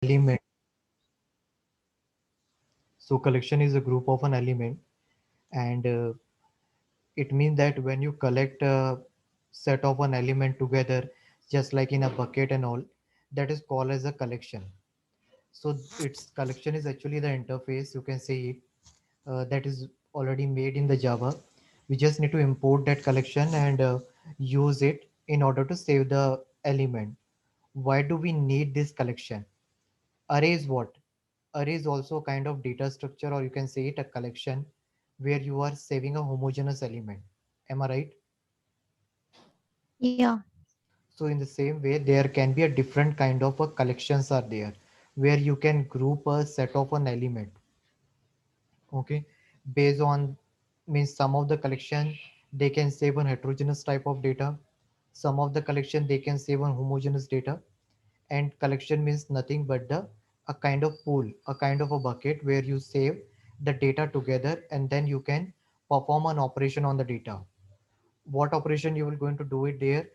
element. So collection is a group of an element, and it means that when you collect a set of an element together, just like in a bucket and all, that is called as a collection. So its collection is actually the interface, you can say it, that is already made in the Java. We just need to import that collection and use it in order to save the element. Why do we need this collection? Array is what? Array is also a kind of data structure, or you can say it a collection where you are saving a homogeneous element. Am I right? Yeah. So in the same way, there can be a different kind of a collections are there where you can group a set of an element. Okay, based on, means some of the collection they can save on heterogeneous type of data, some of the collection they can save on homogeneous data, and collection means nothing but the a kind of pool, a kind of a bucket where you save the data together and then you can perform an operation on the data. What operation you will going to do it there?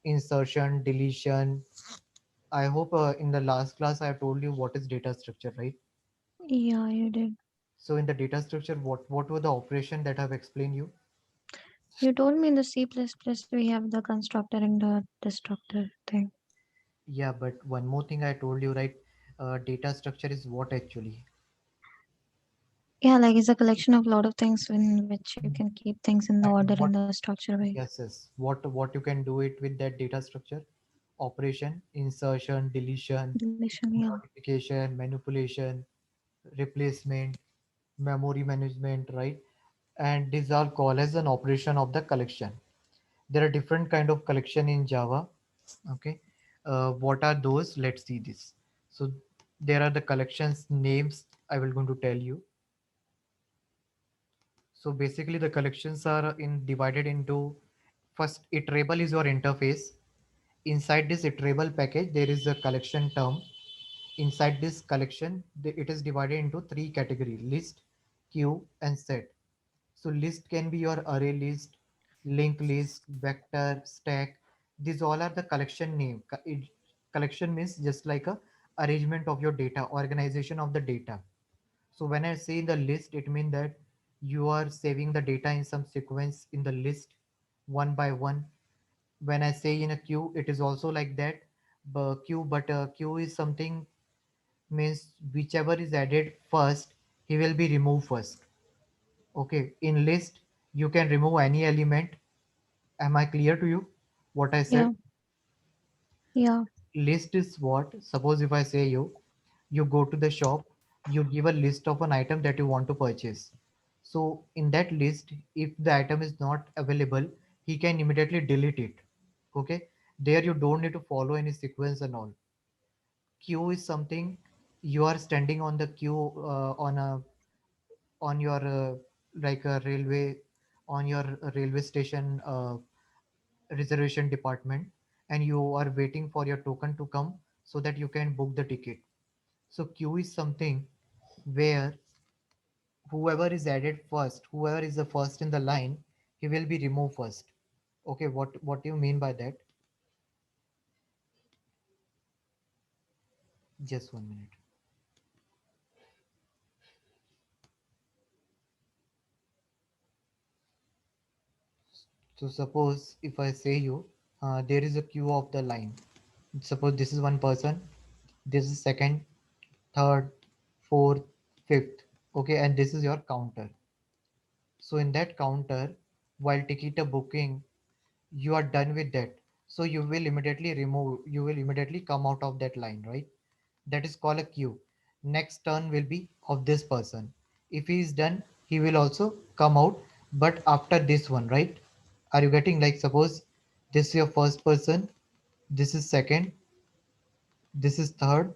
Insertion, deletion. I hope in the last class I have told you what is data structure, right? Yeah, you did. So in the data structure, what were the operation that I've explained you? You told me in the C++ we have the constructor and the destructor thing. Yeah, but one more thing I told you, right? Data structure is what actually? Yeah, like it's a collection of lot of things in which you can keep things in the And order in what? the structure way. Yes, yes. What you can do it with that data structure? Operation, insertion, deletion, Deletion, yeah. modification, manipulation, replacement, memory management, right? And these are called as an operation of the collection. There are different kind of collection in Java. Okay, what are those? Let's see this. So there are the collections names. I will going to tell you. So basically, the collections are in divided into, first iterable is your interface. Inside this iterable package, there is a collection term. Inside this collection, it is divided into three categories: list, queue, and set. So list can be your array list, linked list, vector, stack. These all are the collection name. Collection means just like a arrangement of your data, organization of the data. So when I say the list, it means that you are saving the data in some sequence in the list one by one. When I say in a queue, it is also like that. Queue is something, means whichever is added first, he will be removed first. Okay, in list, you can remove any element. Am I clear to you what I said? Yeah, yeah, List is what? Suppose if I say you go to the shop, you give a list of an item that you want to purchase. So in that list, if the item is not available, he can immediately delete it. Okay, there you don't need to follow any sequence and all. Queue is something, you are standing on the queue on your like a railway, on your railway station reservation department, and you are waiting for your token to come so that you can book the ticket. So queue is something where whoever is the first in the line, he will be removed first. Okay, what do you mean by that? Just 1 minute. So suppose if I say you, there is a queue of the line. Suppose this is one person, this is second, third, fourth, fifth. Okay, and this is your counter. So in that counter, while ticket booking, you are done with that. So you will immediately come out of that line, right? That is called a queue. Next turn will be of this person. If he is done, he will also come out, but after this one, right? Are you getting, like, suppose this is your first person, this is second, this is third,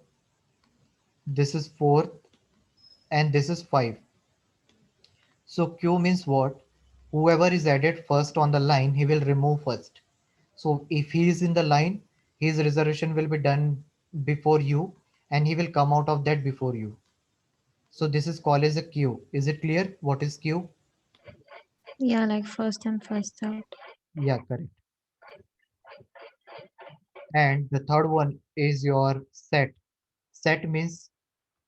this is fourth, and this is five. So queue means what? Whoever is added first on the line, he will remove first. So if he is in the line, his reservation will be done before you, and he will come out of that before you. So this is called as a queue. Is it clear what is queue? yeah, like first and first out. Yeah, correct. And the third one is your set. Set means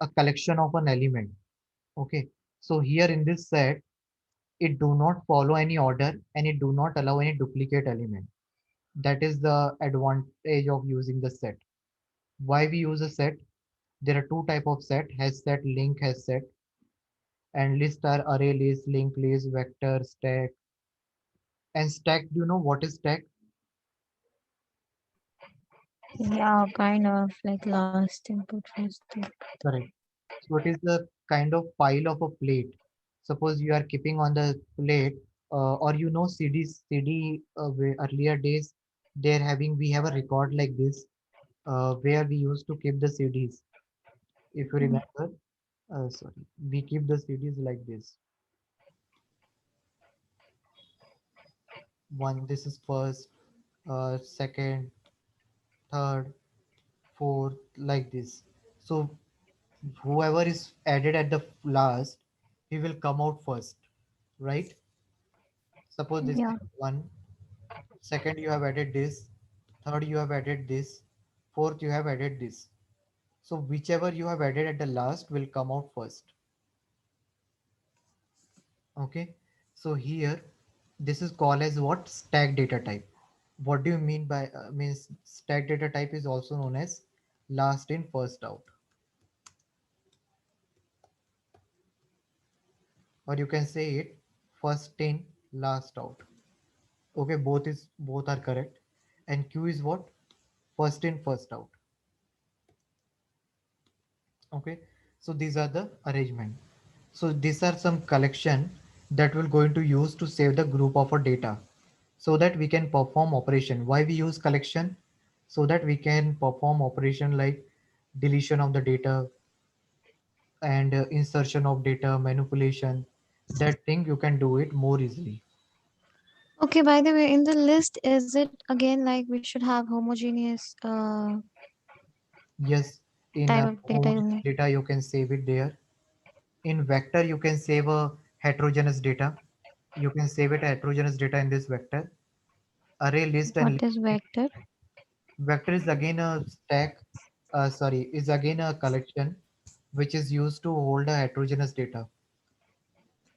a collection of an element. Okay. So here in this set, it do not follow any order and it do not allow any duplicate element. That is the advantage of using the set. Why we use a set? There are two type of set: has set, link has set. And list are array list, linked list, vector, stack. And stack, do you know what is stack? Yeah, kind of like last input, first input. Correct. So it is a kind of pile of a plate. Suppose you are keeping on the plate, or you know CD earlier days, they're having we have a record like this, where we used to keep the CDs. If you Mm. remember, sorry, we keep the CDs like this. One, this is first, second, third, fourth, like this. So whoever is added at the last, he will come out first, right? Suppose this Yeah. is one, second you have added this, third you have added this, fourth you have added this. So whichever you have added at the last will come out first. Okay. So here, this is called as what? Stack data type. What do you mean by means stack data type is also known as last in first out, or you can say it first in last out. Okay, both are correct. And Q is what? First in first out. Okay, so these are the arrangement. So these are some collection that we're going to use to save the group of our data so that we can perform operation. Why we use collection? So that we can perform operation like deletion of the data and insertion of data, manipulation. That thing you can do it more easily. Okay, by the way, in the list, is it again like we should have homogeneous Yes, in type of data homogeneous unit? data you can save it there. In vector you can save a heterogeneous data. You can save it heterogeneous data in this vector. Array list and What is vector? vector is again a stack, sorry, is again a collection which is used to hold a heterogeneous data.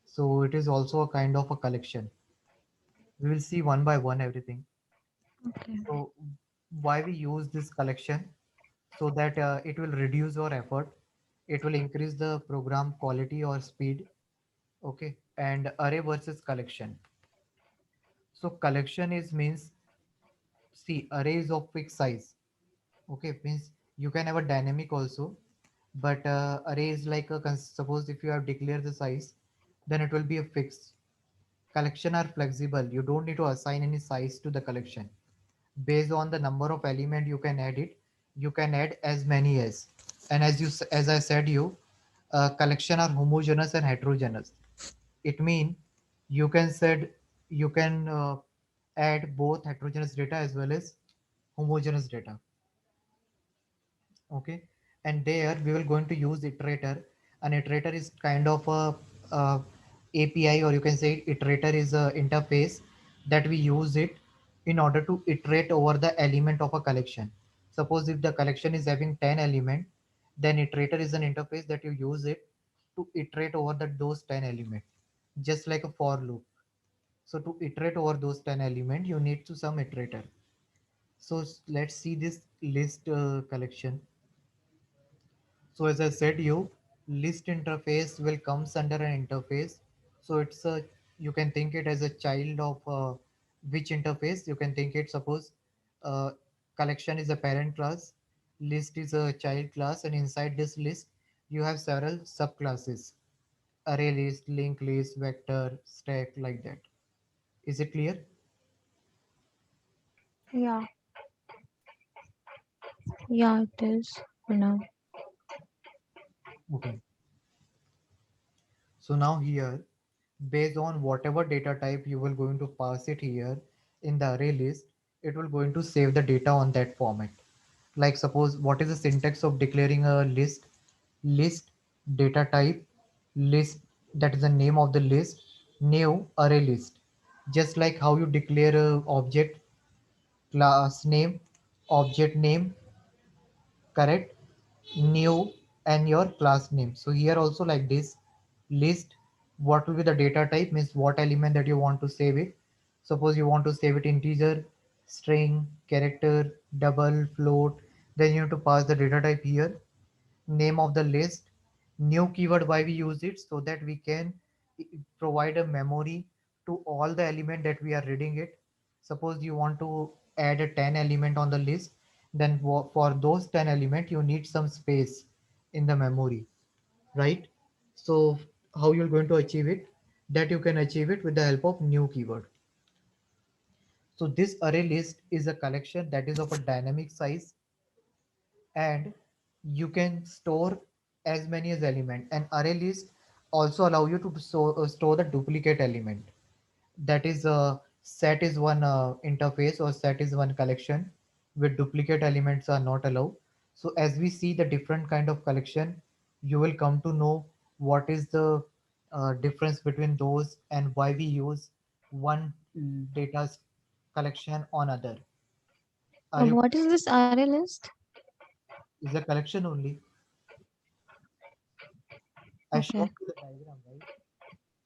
So it is also a kind of a collection. We will see one by one everything. Okay. So why we use this collection? So that it will reduce your effort. It will increase the program quality or speed. Okay. And array versus collection. So collection is means, see, array is of fixed size. Okay, means you can have a dynamic also, but array is like a suppose if you have declared the size, then it will be a fixed. Collection are flexible. You don't need to assign any size to the collection. Based on the number of element you can add it, you can add as many as. And as I said you, collection are homogeneous and heterogeneous. It mean you can said you can add both heterogeneous data as well as homogeneous data. Okay, and there we will going to use iterator. An iterator is kind of a API, or you can say iterator is a interface that we use it in order to iterate over the element of a collection. Suppose if the collection is having 10 element, then iterator is an interface that you use it to iterate over those 10 element, just like a for loop. So to iterate over those 10 element you need to some iterator. So let's see this list collection. So as I said you, list interface will comes under an interface. So it's a, you can think it as a child of which interface? You can think it, suppose uh, collection is a parent class, list is a child class, and inside this list you have several subclasses: array list, link list, vector, stack, like that. Is it clear? Yeah, yeah, it is for now. Okay. So now here, based on whatever data type you will going to pass it here in the array list, it will going to save the data on that format. Like suppose what is the syntax of declaring a list? List data type list, that is the name of the list, new array list. Just like how you declare a object, class name, object name, correct? new, and your class name. So here also like this list, what will be the data type means what element that you want to save it. Suppose you want to save it integer, string, character, double, float, then you have to pass the data type here, name of the list, new keyword, why we use it, so that we can provide a memory to all the element that we are reading it. Suppose you want to add a 10 element on the list, then for those 10 element you need some space in the memory, right? So how you're going to achieve it, that you can achieve it with the help of new keyword. So this array list is a collection that is of a dynamic size, and you can store as many as element. An array list also allow you to store the duplicate element. That is set is one interface, or set is one collection with duplicate elements are not allowed. So as we see the different kind of collection, you will come to know what is the difference between those and why we use one data collection on other. Are you, What is this array list? is a collection only. I showed Okay. you the diagram, right?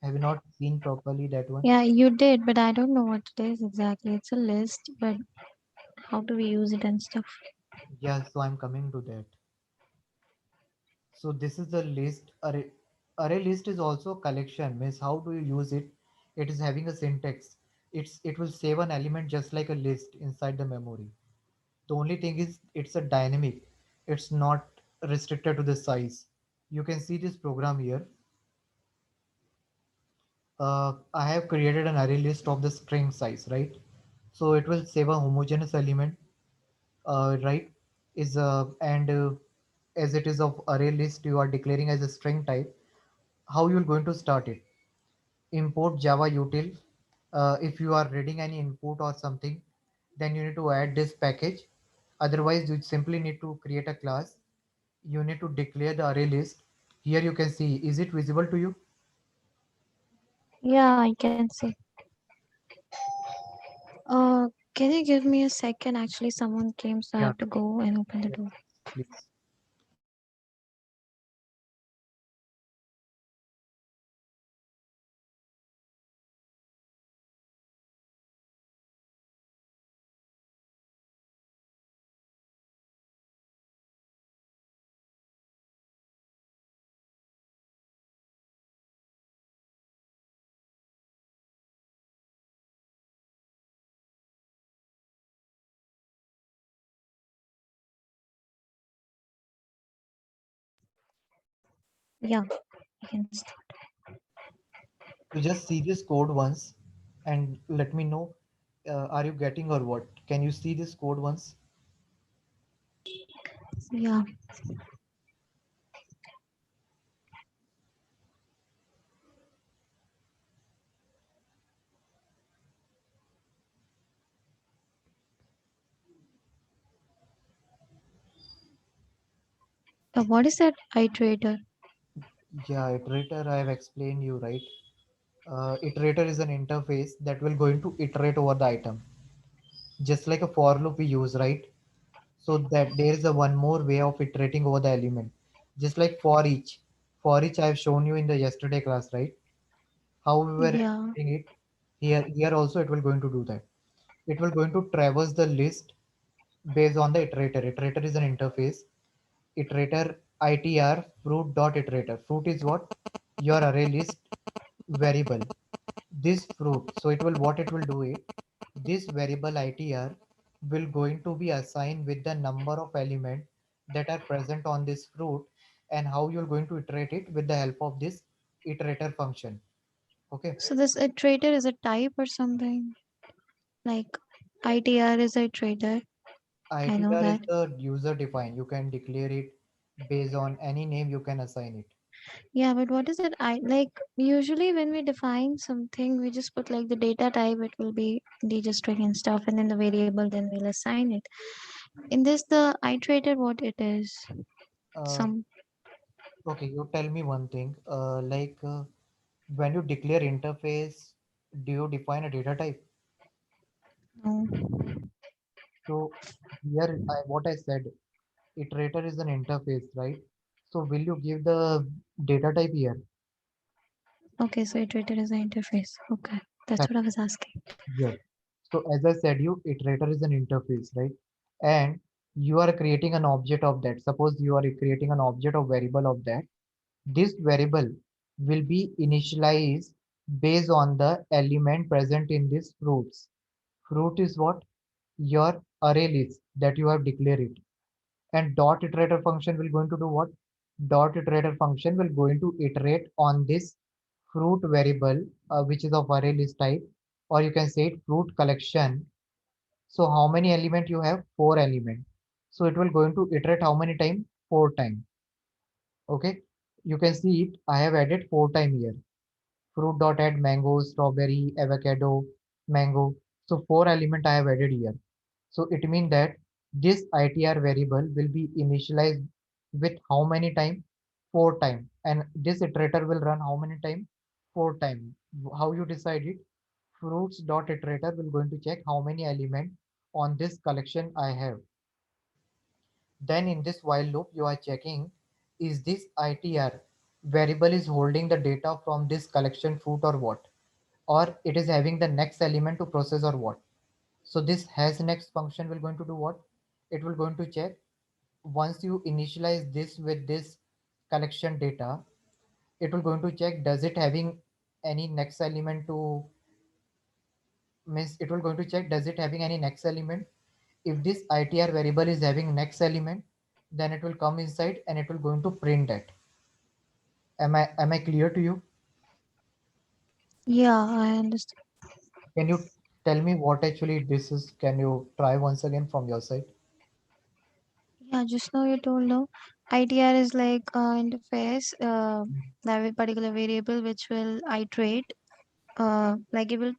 Have you not seen properly that one? Yeah, you did, but I don't know what it is exactly. It's a list, but how do we use it and stuff? Yeah, so I'm coming to that. So this is the list array. Array list is also a collection. Means how do you use it? It is having a syntax. It will save an element just like a list inside the memory. The only thing is it's a dynamic. It's not restricted to the size. You can see this program here. I have created an array list of the string size, right? So it will save a homogeneous element, right? Is and As it is of array list, you are declaring as a string type. How you're going to start it? Import java util. If you are reading any input or something, then you need to add this package. Otherwise you simply need to create a class. You need to declare the array list. Here you can see, is it visible to you? Yeah, I can see. Can you give me a second? Actually, someone came, so I Yeah, have to go and open the yeah, door. please. Yeah, I can start. You just see this code once and let me know, are you getting or what? Can you see this code once? Yeah. What is that iterator? Yeah, iterator, I have explained you, right? Iterator is an interface that will going to iterate over the item, just like a for loop we use, right? So that there is a one more way of iterating over the element, just like for each. For each I have shown you in the yesterday class, right? How we were Yeah. iterating it. Here also it will going to do that. It will going to traverse the list based on the iterator. Iterator is an interface. Iterator itr fruit dot iterator. Fruit is what? Your array list variable. This fruit, so it will, what it will do it, this variable itr will going to be assigned with the number of element that are present on this fruit, and how you're going to iterate it with the help of this iterator function. Okay. So this iterator is a type or something? Like ITR is a iterator. I know Itr is that. the user defined, you can declare it based on any name you can assign it. Yeah, but what is it? I like usually when we define something, we just put like the data type, it will be integer string and stuff, and then the variable, then we'll assign it. In this, the iterator, what it is? uh, Some okay, you tell me one thing, when you declare interface, do you define a data type? no. So here what I said, Iterator is an interface, right? So will you give the data type here? Okay, so iterator is an interface. Okay, that's what I was asking. Yes. So as I said, you iterator is an interface, right? And you are creating an object of that. Suppose you are creating an object of variable of that. This variable will be initialized based on the element present in this fruits. Fruit is what? Your array list that you have declared it. And dot iterator function will going to do what? Dot iterator function will going to iterate on this fruit variable, which is of array list type, or you can say it fruit collection. So how many element you have? Four element. So it will going to iterate how many time? Four time. Okay. You can see it. I have added four time here. Fruit dot add mango, strawberry, avocado, mango. So four element I have added here. So it means that this ITR variable will be initialized with how many time? Four time. And this iterator will run how many time? Four time. How you decide it? Fruits dot iterator will going to check how many element on this collection I have. Then in this while loop, you are checking is this ITR variable is holding the data from this collection fruit or what? Or it is having the next element to process or what? So this has next function will going to do what? It will going to check once you initialize this with this collection data, it will going to check does it having any next element to means it will going to check does it having any next element. If this ITR variable is having next element, then it will come inside and it will going to print that. Am I clear to you? Yeah, I understand. Can you tell me what actually this is? Can you try once again from your side? Yeah, just now you told no. ITR is like interface, that particular variable which will iterate. Like it will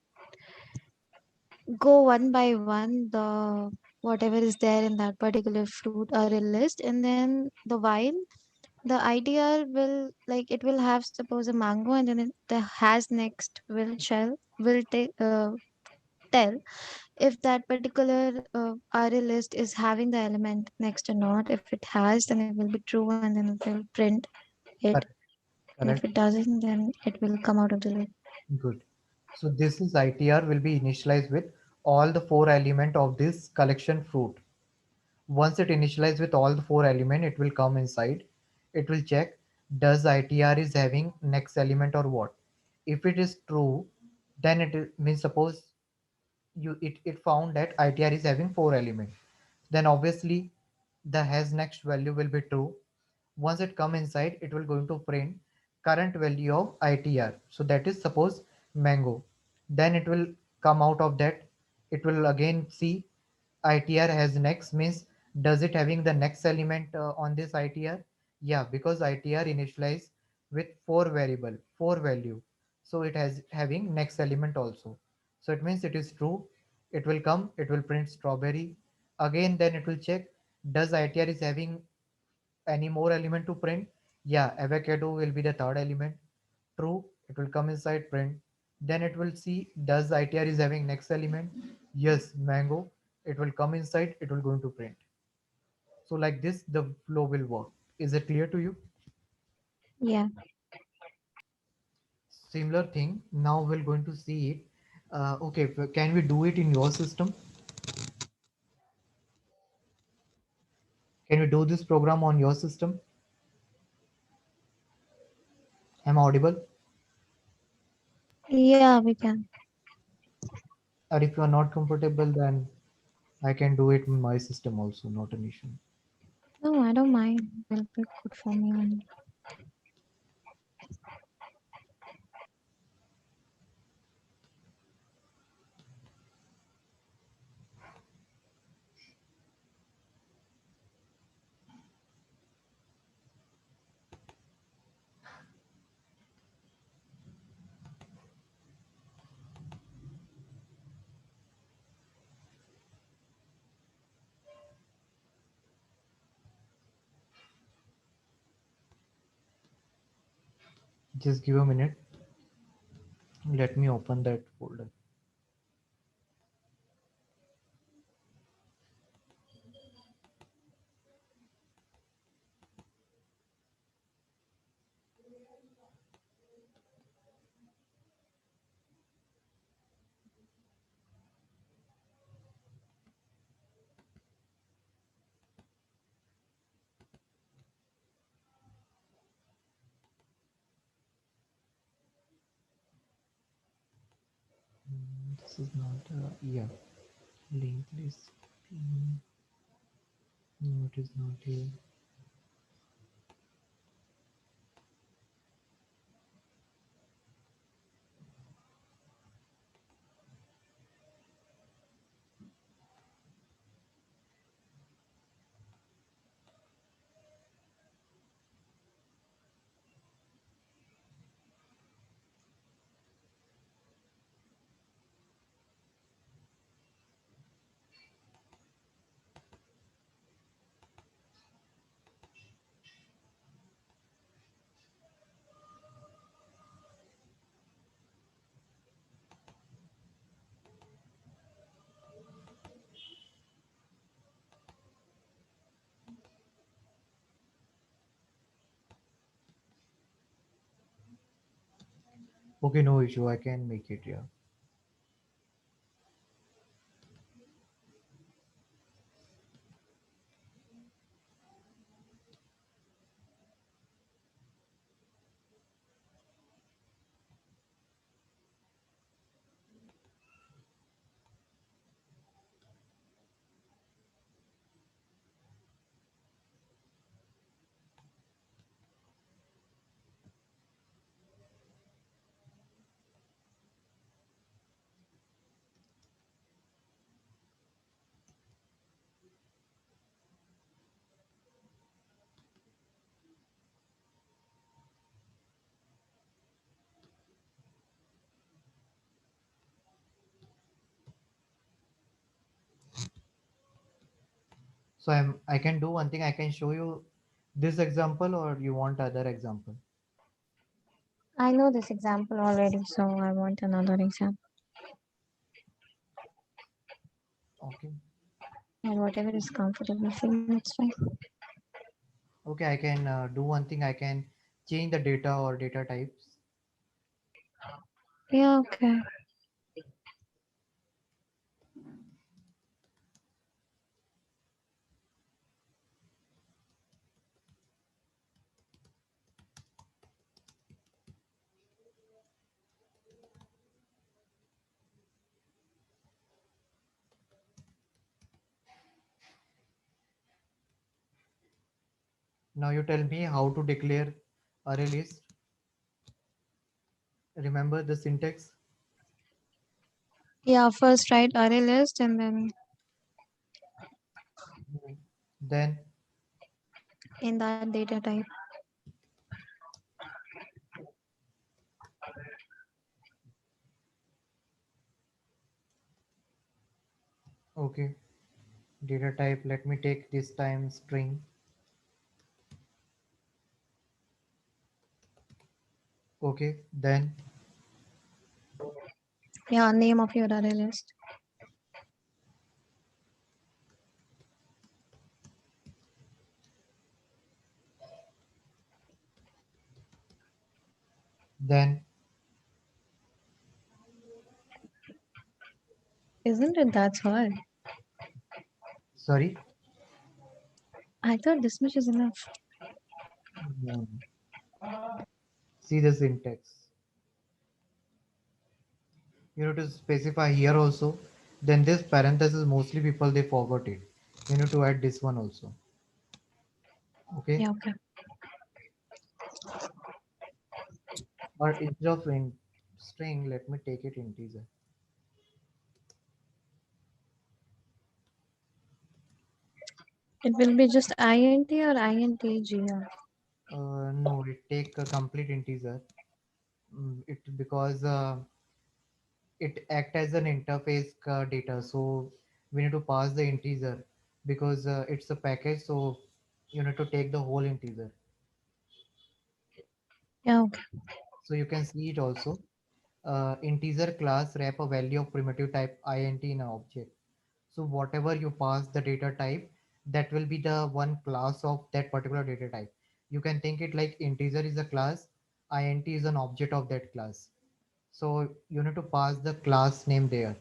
go one by one the whatever is there in that particular fruit array list, and then the while the ITR will like it will have suppose a mango, and then the has next will shall will tell if that particular array list is having the element next or not. If it has, then it will be true, and then it will print it. Correct. And if Correct. it doesn't, then it will come out of the list. Good. So this is ITR will be initialized with all the four element of this collection fruit. Once it initializes with all the four element, it will come inside. It will check does ITR is having next element or what. If it is true, then means suppose it found that ITR is having four elements. Then obviously the has next value will be true. Once it come inside, it will going to print current value of ITR. So that is suppose mango. Then it will come out of that. It will again see ITR has next means does it having the next element on this ITR? Yeah, because ITR initialized with four variable, four value. So it has having next element also. So it means it is true. It will come, it will print strawberry. Again, then it will check does ITR is having any more element to print? Yeah, avocado will be the third element. True, it will come inside print. Then it will see does ITR is having next element? Yes, mango. It will come inside, it will going to print. So like this, the flow will work. Is it clear to you? Yeah. Similar thing. Now we're going to see it. Okay, can we do it in your system? Can we do this program on your system? Am I audible? Yeah, we can. Or if you are not comfortable, then I can do it in my system also, not an issue. No, I don't mind. It will be good for me only. Just give a minute. Let me open that folder. This is not yeah, linked list. Mm, no, it is not here. Okay, no issue. I can make it. Yeah. So I can do one thing. I can show you this example, or you want other example? I know this example already, so I want another example. Okay. And whatever is comfortable for you, it's fine. Okay, I can do one thing. I can change the data or data types. Yeah, okay. Now you tell me how to declare array list. Remember the syntax? Yeah, first write array list and then Mhm. Then, in that data type. okay, data type. Let me take this time string. Okay, Yeah, name of your array list. then, Isn't it that's hard? sorry. I thought this much is enough. No. See the syntax. You need to specify here also. Then this parenthesis, mostly people they forgot it. You need to add this one also. Okay. Yeah, okay. Or instead of in string, let me take it integer. It will be just int or intgr. No, it take a complete integer. It because it act as an interface data, so we need to pass the integer because it's a package. So you need to take the whole integer. Yeah, okay. So you can see it also. Integer class wrap a value of primitive type int in an object. So whatever you pass the data type, that will be the one class of that particular data type. You can think it like integer is a class, int is an object of that class. So you need to pass the class name there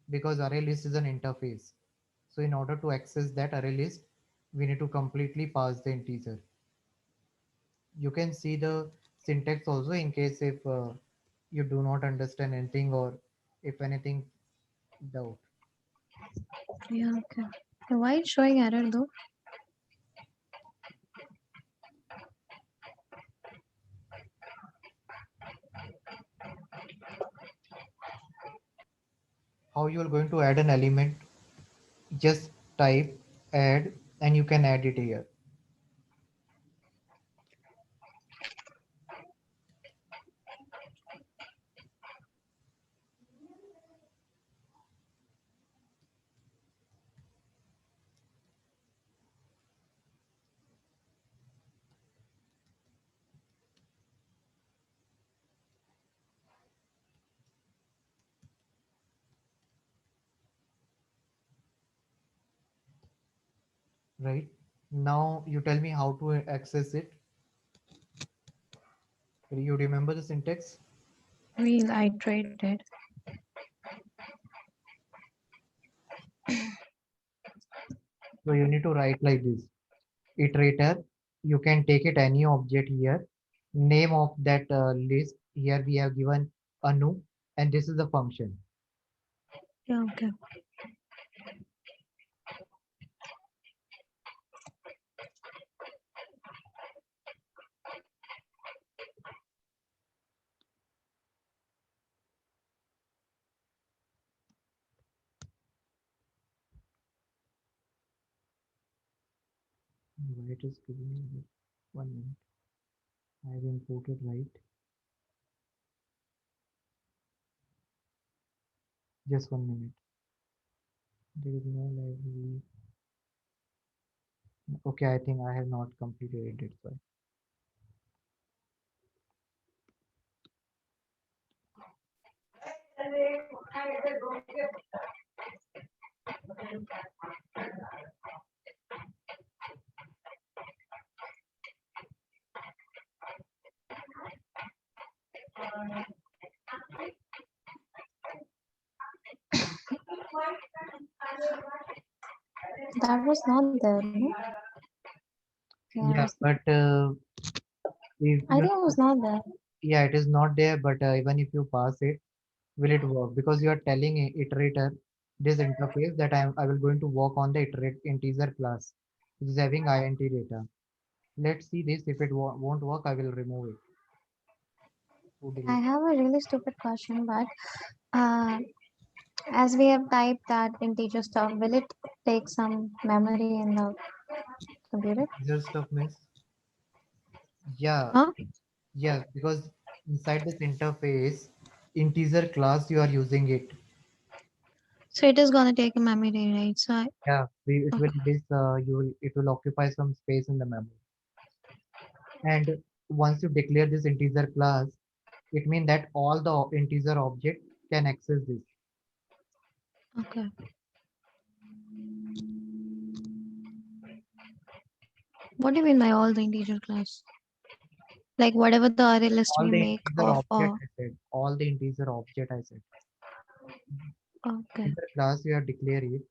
because array list is an interface. So in order to access that array list, we need to completely pass the integer. You can see the syntax also in case if you do not understand anything or if anything doubt. Yeah, okay. Why it's showing error though? How you are going to add an element? Just type add and you can add it here. Right now you tell me how to access it. You remember the syntax? We'll iterate it. So you need to write like this: iterator. You can take it any object here. Name of that list here we have given anu, and this is the function. Yeah, okay. Why it is giving me 1 minute? I have imported right. Just 1 minute. There is no library. Okay, I think I have not completed it. So That was not there, no? Yeah, yeah, but if I you think it was not there. yeah, it is not there. But even if you pass it, will it work? Because you are telling iterator this interface that I will going to work on the iterate integer class, which is having int data. Let's see this. If it won't work, I will remove it to I delete. have a really stupid question, but uh, as we have typed that integer stuff, will it take some memory in the computer? Integer stuff means yeah, Huh? yeah, because inside this interface, integer class you are using it. So it is gonna take a memory, right? So I, Yeah, it will okay. this you will it will occupy some space in the memory. And once you declare this integer class, it means that all the integer object can access this. Okay. What do you mean by all the integer class? Like whatever the array list we All the make integer of object I said. All the integer object I said. okay. Integer class you have declared it.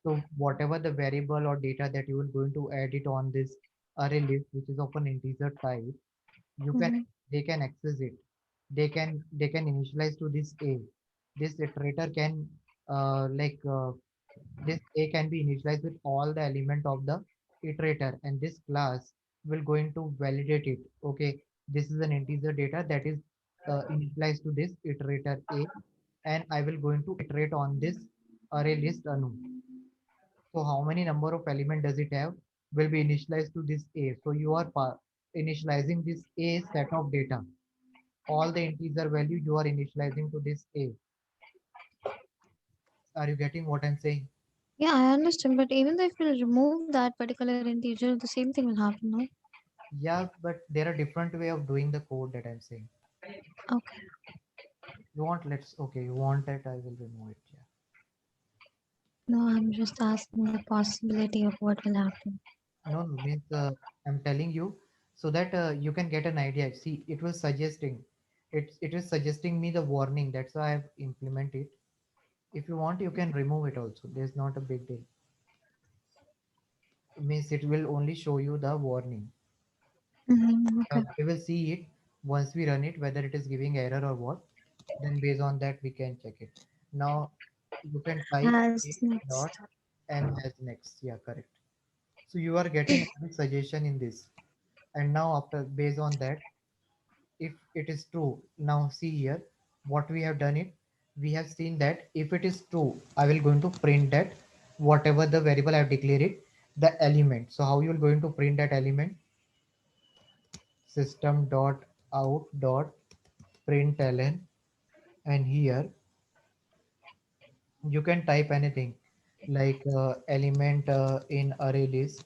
So whatever the variable or data that you will going to add it on this array list, which is of an integer type, you can Mm-hmm. they can access it. They can initialize to this a. This iterator can this a can be initialized with all the element of the iterator, and this class will going to validate it. Okay, this is an integer data that is initialized to this iterator a, and I will going to iterate on this array list anu. So how many number of element does it have will be initialized to this a. So you are initializing this a set of data. All the integer value you are initializing to this a. Are you getting what I'm saying? Yeah, I understand. But even though if we remove that particular integer, the same thing will happen, no? Yeah, but there are different way of doing the code that I'm saying. Okay. You want let's okay, you want that I will remove it. Yeah. No, I'm just asking the possibility of what will happen. No, no, means I'm telling you so that you can get an idea. See, it was suggesting it is suggesting me the warning. That's why I've implemented. If you want, you can remove it also. There's not a big deal. Means it will only show you the warning. Mm-hmm. Okay. We will see it once we run it, whether it is giving error or what. Then based on that, we can check it. Now you can type Has a next. dot n has next. Yeah, correct. So you are getting every suggestion in this. And now after based on that, if it is true, now see here what we have done it. We have seen that if it is true, I will going to print that whatever the variable I have declared it, the element. So how you are going to print that element? System dot out dot println, and here you can type anything like element in array list.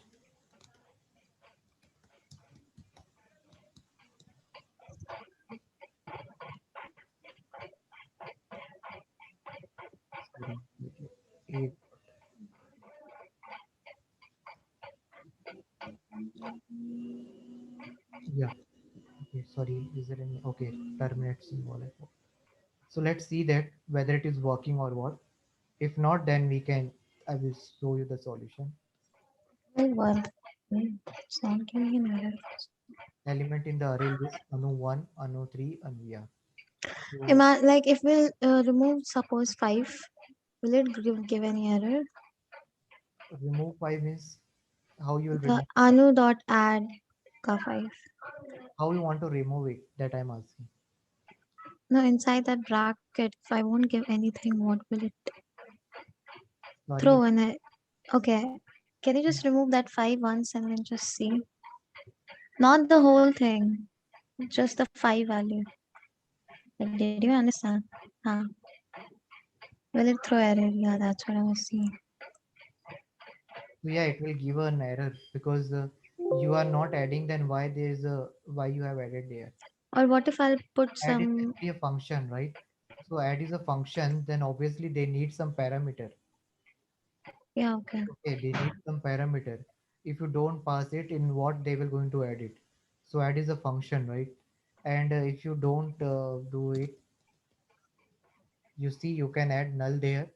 Sorry, it, yeah, okay, sorry, is there any, okay, terminate symbol. So let's see that whether it is working or what. If not, then we can, I will show you the solution. Well, well, it's not giving an error. Element in the array list, anu 1, anu 3, anu, yeah. So Like if we'll remove suppose 5, will it give any error? remove 5 means how you will The remove, anu dot add ka 5. how you want to remove it, that I'm asking. No, inside that bracket, if I won't give anything, what will it Sorry, throw in it? Okay, can you just remove that 5 once and then just see? Not the whole thing, just the 5 value. Did you understand? Huh. Will it throw error? Yeah, that's what I was seeing. so yeah, it will give an error because you are not adding, then why there is a, why you have added there? Or what if I'll put Add is some. actually a function, right? So add is a function, then obviously they need some parameter. Yeah, okay. Okay, they need some parameter. If you don't pass it, in what they will going to add it? So add is a function, right? And if you don't do it, you see you can add null there,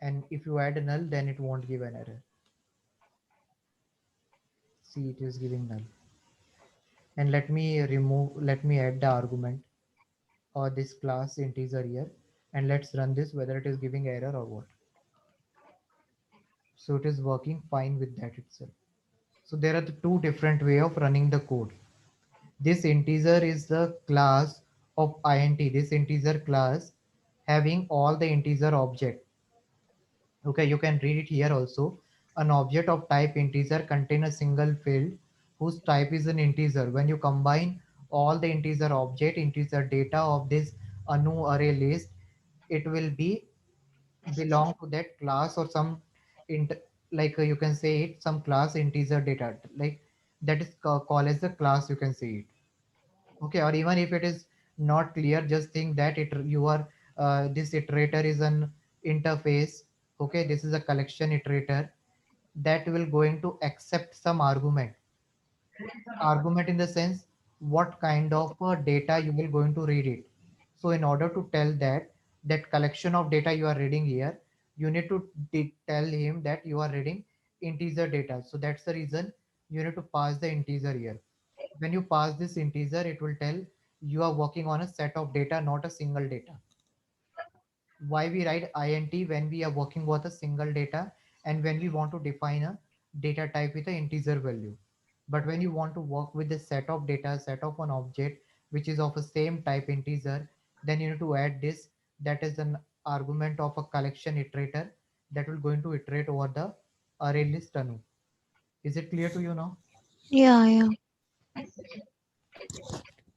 and if you add a null, then it won't give an error. See, it is giving null. And let me add the argument or this class integer here, and let's run this whether it is giving error or what. So it is working fine with that itself. So there are the two different way of running the code. This integer is the class of int. This integer class having all the integer object. Okay, you can read it here also. An object of type integer contain a single field whose type is an integer. When you combine all the integer object, integer data of this anu array list, it will be belong to that class or some int, like you can say it some class integer data, like that is called as the class, you can say it. Okay, or even if it is not clear, just think that it you are this iterator is an interface. Okay, this is a collection iterator that will going to accept some argument in the sense what kind of data you will going to read it. So in order to tell that that collection of data you are reading here, you need to tell him that you are reading integer data. So that's the reason you need to pass the integer here. When you pass this integer, it will tell you are working on a set of data, not a single data. Why we write int when we are working with a single data, and when we want to define a data type with an integer value. But when you want to work with a set of data, set of an object which is of a same type integer, then you need to add this, that is an argument of a collection iterator that will going to iterate over the array list anu. Is it clear to you now? Yeah, yeah.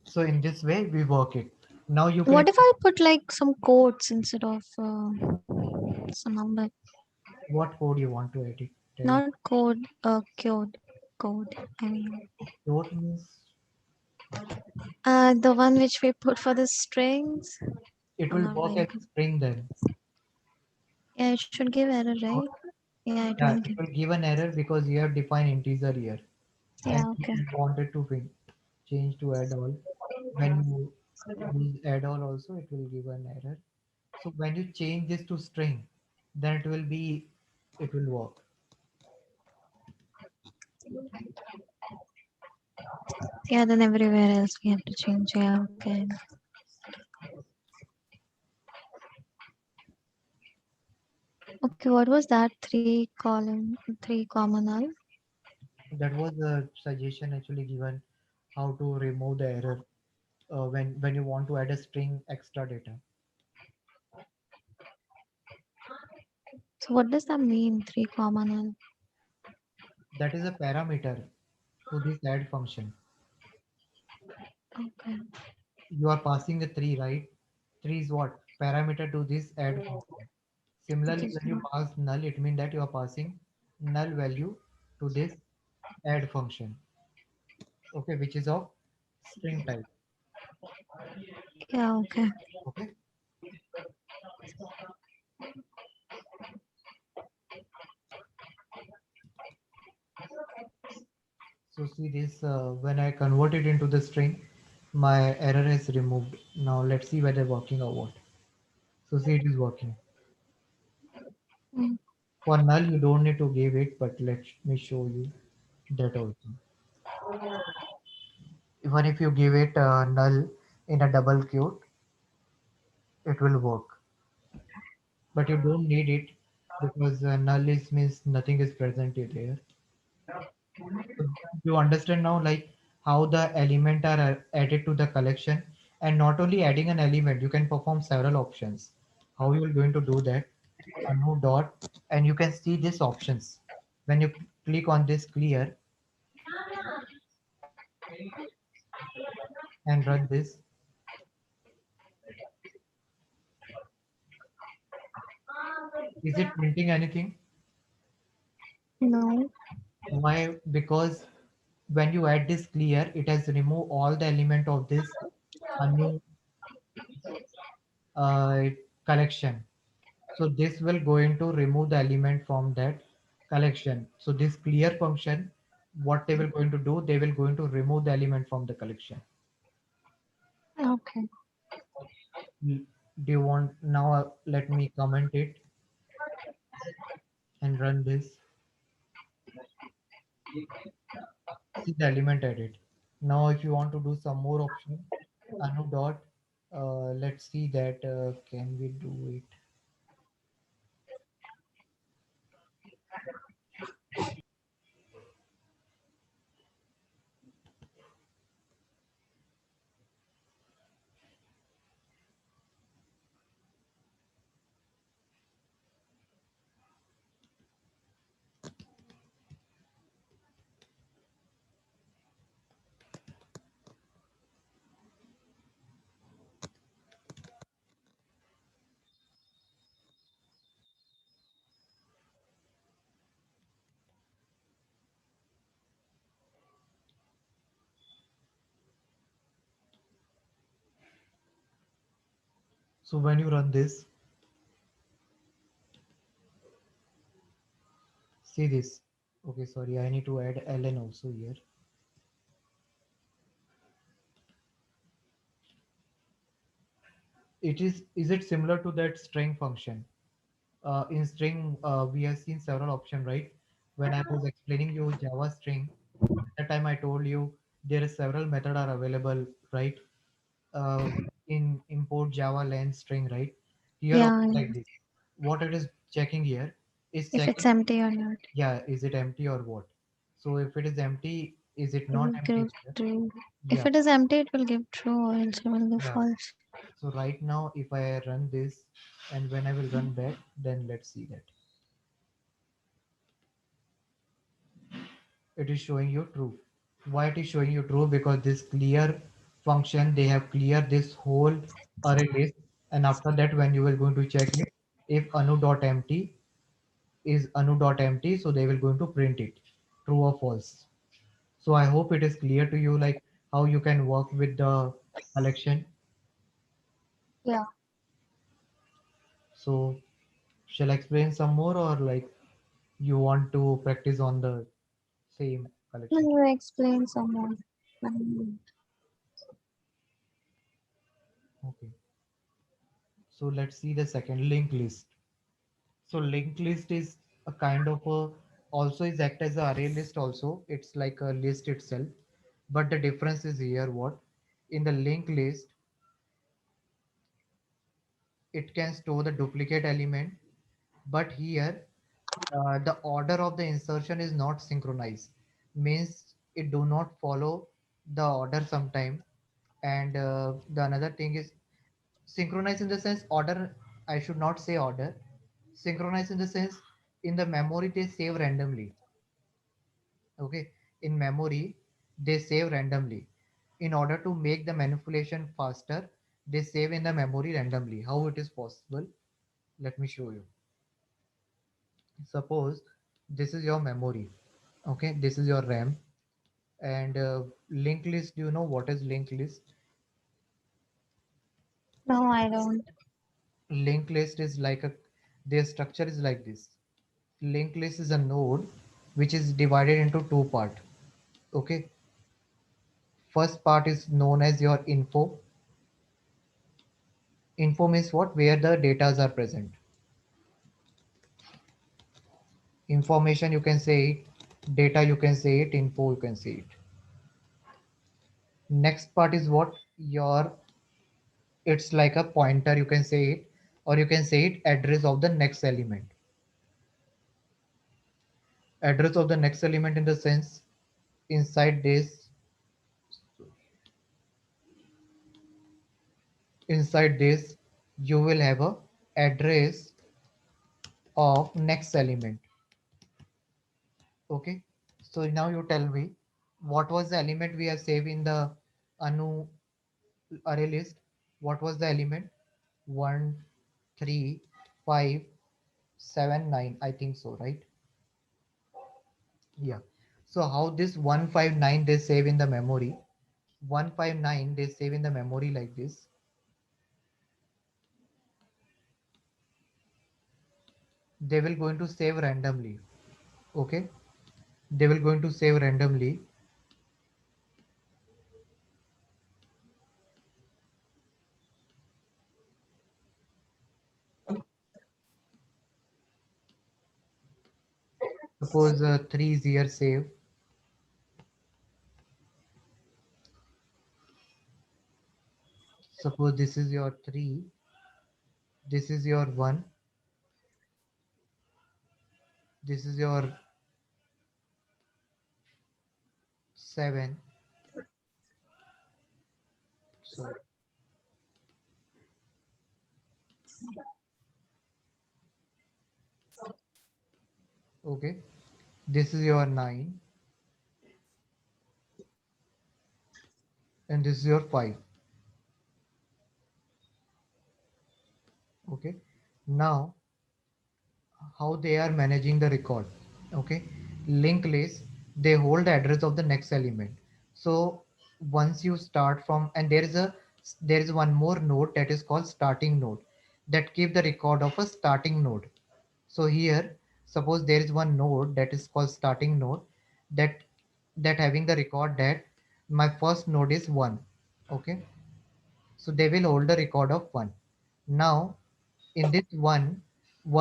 So in this way we work it. Now you can, What if I put like some quotes instead of some number? what code you want to edit, tell me. Not code, code. I mean, Float means the one which we put for the strings. it I'm will not work very as good. string then. Yeah, it should give error, right? Yeah, it Yeah, will it give. will give an error because you have defined integer here, and Yeah, okay. you wanted to change to add all. When you use add all also, it will give an error. So when you change this to string, then it will be, it will work. Yeah, then everywhere else we have to change. Yeah, okay. Okay, what was that three column, three comma null? That was a suggestion actually given how to remove the error when you want to add a string extra data. So what does that mean, three comma null? That is a parameter to this add function. Okay, You are passing a 3, right? 3 is what? Parameter to this add function. Similarly, just when you pass null, it means that you are passing null value to this add function, okay, which is of string type. yeah, okay. Okay. So see this, when I convert it into the string, my error is removed. Now let's see whether working or what. So see it is working. Mm. For null, you don't need to give it, but let me show you that also. Even if you give it null in a double quote, it will work. But you don't need it because null is means nothing is present in there. So you understand now like how the element are added to the collection, and not only adding an element, you can perform several options. How you are going to do that? Anu dot, and you can see these options. When you click on this clear and run this, is it printing anything? No. Why? Because when you add this clear, it has removed all the element of this Anu uh, collection. So this will going to remove the element from that collection. So this clear function, what they will going to do, they will going to remove the element from the collection. Okay. Mm, do you want now? Let me comment it and run this. See the element added. Now, if you want to do some more option, anu dot. Let's see that can we do it. So when you run this, see this. Okay, sorry, I need to add ln also here. Is it similar to that string function? In string, we have seen several options, right? When I was explaining you Java string, at that time I told you there are several method are available, right? Uh, in import Java len string, right? Here Yeah, also yeah. like this. What it is checking here is If it's checking, empty or not. yeah, is it empty or what? So if it is empty, is it It not will empty give here? true. If Yeah, it is empty, it will give true, or else it will give yeah. false. So right now, if I run this and when I will run back, then let's see that it is showing you true. Why it is showing you true? Because this clear function, they have cleared this whole array list, and after that when you will going to check it, if anu.empty is anu.empty, so they will going to print it true or false. So I hope it is clear to you like how you can work with the collection. Yeah. So shall I explain some more, or like you want to practice on the same Can collection? you explain some more? Okay, so let's see the second linked list. So linked list is a kind of a, also is act as a array list also. It's like a list itself. But the difference is here what? In the linked list, it can store the duplicate element, But here the order of the insertion is not synchronized, means it do not follow the order sometime. And the another thing is synchronized in the sense order, I should not say order, synchronized in the sense in the memory they save randomly. Okay, in memory they save randomly. In order to make the manipulation faster, they save in the memory randomly. How it is possible? Let me show you. Suppose this is your memory. Okay, this is your RAM. And linked list, do you know what is linked list? No, I don't. Linked list is like a, their structure is like this. Linked list is a node which is divided into two part. Okay, first part is known as your info. Info means what? Where the datas are present. Information you can say it, data you can say it, info you can say it. Next part is what? Your, it's like a pointer you can say it, or you can say it address of the next element. Address of the next element in the sense inside this, inside this you will have a address of next element. Okay, so now you tell me what was the element we have saved in the anu array list. What was the element? 1 3 5 7 9, I think so, right? Yeah. So how this 159 they save in the memory? 159 they save in the memory like this. They will going to save randomly. Okay, they will going to save randomly. Suppose 3 is here save. Suppose this is your 3, this is your 1, this is your 7. So okay, this is your 9, and this is your 5. Okay, now how they are managing the record? Okay, linked list, they hold the address of the next element. So once you start from, and there is one more node that is called starting node, that keep the record of a starting node. So here, suppose there is one node that is called starting node, that having the record that my first node is 1. Okay, so they will hold the record of 1. Now in this 1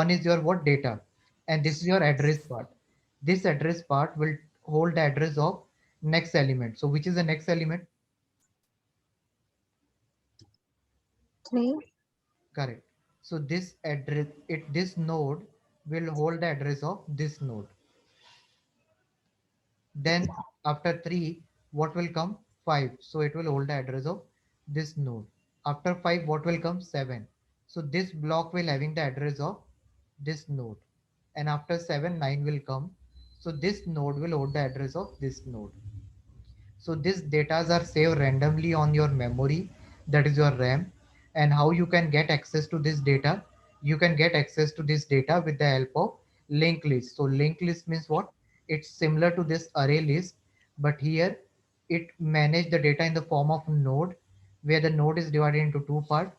is your what? Data. And this is your address part. This address part will hold the address of next element. So which is the next element? Three. Correct. So this address, this node will hold the address of this node. Then after 3, what will come? 5. So it will hold the address of this node. After 5, what will come? 7. So this block will having the address of this node. And after 7, 9 will come. So this node will hold the address of this node. So these datas are saved randomly on your memory, that is your RAM. And how you can get access to this data? You can get access to this data with the help of linked list. So linked list means what? It's similar to this array list, but here it manage the data in the form of node, where the node is divided into two parts.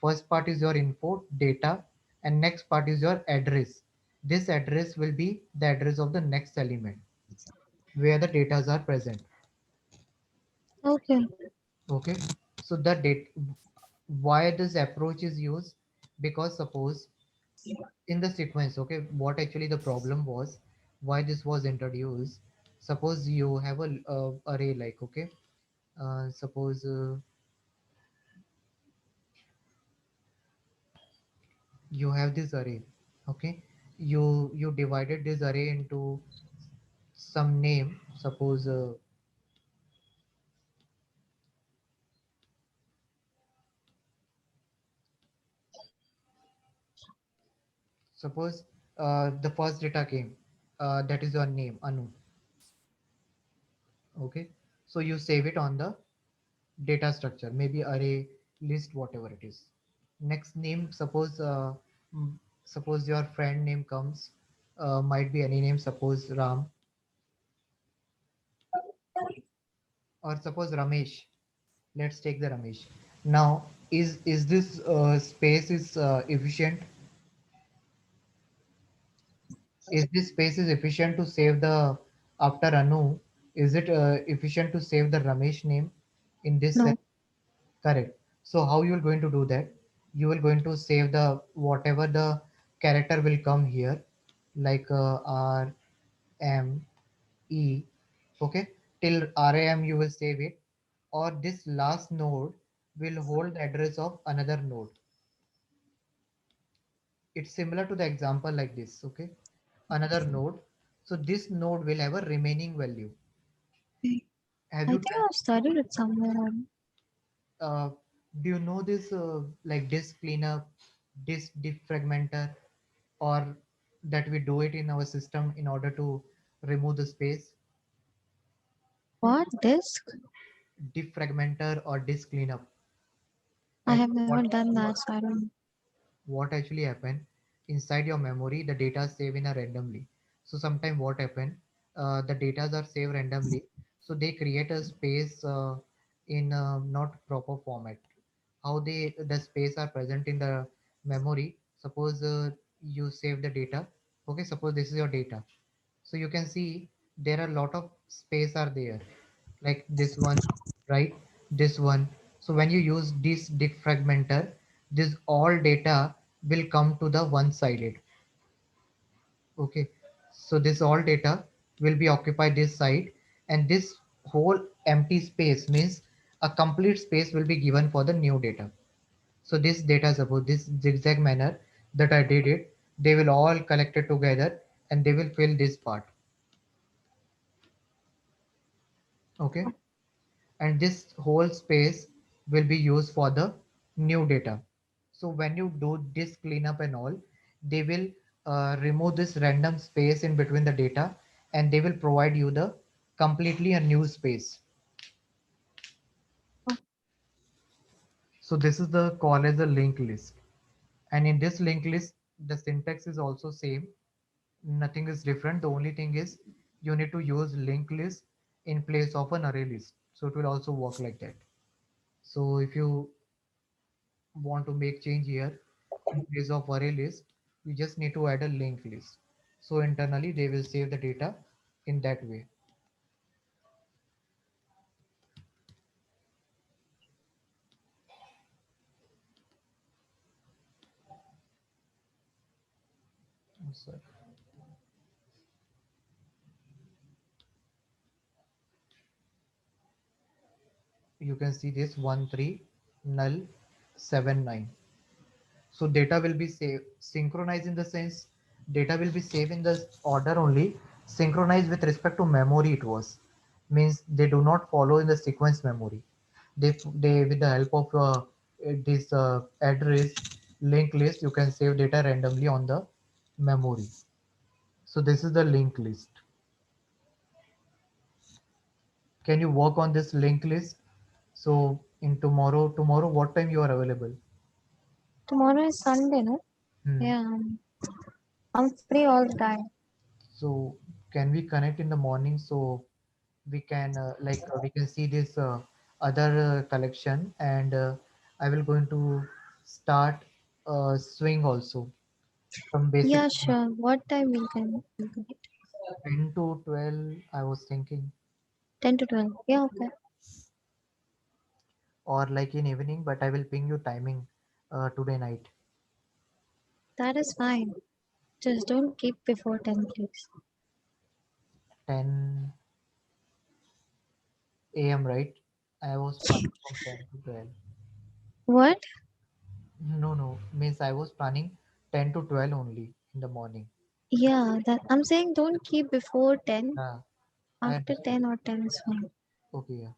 First part is your info data, and next part is your address. This address will be the address of the next element where the datas are present. Okay. Okay, so the date, why this approach is used? Because suppose in the sequence, okay, what actually the problem was, why this was introduced? Suppose you have a array like, okay, suppose you have this array. Okay, You divided this array into some name. Suppose the first data came, that is your name, Anu. Okay, so you save it on the data structure, maybe array, list, whatever it is. Next name, mm, suppose your friend name comes, might be any name, suppose Ram, or suppose Ramesh. Let's take the Ramesh. Now, is this space is efficient? Is this space is efficient to save the after Anu? Is it efficient to save the Ramesh name in this cell? No. Correct. So how you are going to do that? You will going to save the whatever the character will come here, like R M E. Okay, till RAM you will save it, or this last node will hold the address of another node. It's similar to the example like this. Okay, another node. So this node will have a remaining value. Have I you think tried? I've studied it somewhere. Uh, do you know this like disk cleanup, disk defragmenter, or that we do it in our system in order to remove the space? What disk? Defragmenter or disk cleanup. I have Actually, never done that, so I don't. what actually happen inside your memory, the data is saved in a randomly. So sometime what happen, the data are saved randomly, so they create a space in not proper format. How they the space are present in the memory. Suppose you save the data. Okay, suppose this is your data. So you can see there are a lot of space are there, like this one, right? This one. So when you use this defragmenter, this all data will come to the one sided. Okay, so this all data will be occupied this side, and this whole empty space means a complete space will be given for the new data. So this data, suppose this zigzag manner that I did it, they will all collected together and they will fill this part. Okay, and this whole space will be used for the new data. So when you do this cleanup and all, they will remove this random space in between the data, and they will provide you the completely a new space. So this is the call as a linked list, and in this linked list the syntax is also same. Nothing is different. The only thing is you need to use linked list in place of an array list, so it will also work like that. So if you want to make change here, in place of array list, you just need to add a linked list. So internally they will save the data in that way. So you can see this 13 null 79. So data will be saved synchronized in the sense data will be saved in the order only, synchronized with respect to memory. It was means they do not follow in the sequence memory. They with the help of this address link list, you can save data randomly on the memory. So this is the link list. Can you work on this link list? So in tomorrow what time you are available? Tomorrow is Sunday, no? Hmm. Yeah, I'm free all the time. So can we connect in the morning so we can we can see this other collection, and I will going to start swing also from basic Yeah, sure. What time we can meet? 10 to 12 I was thinking, 10 to 12. Yeah, okay. or like in evening, but I will ping you timing today night. That is fine. Just don't keep before 10, please. 10 a.m., right? I was planning from 10 to 12. What? No, no, means I was planning 10 to 12 only in the morning. Yeah, that I'm saying don't keep before 10. Yeah, I After understand. 10 or 10 is fine. Okay, yeah.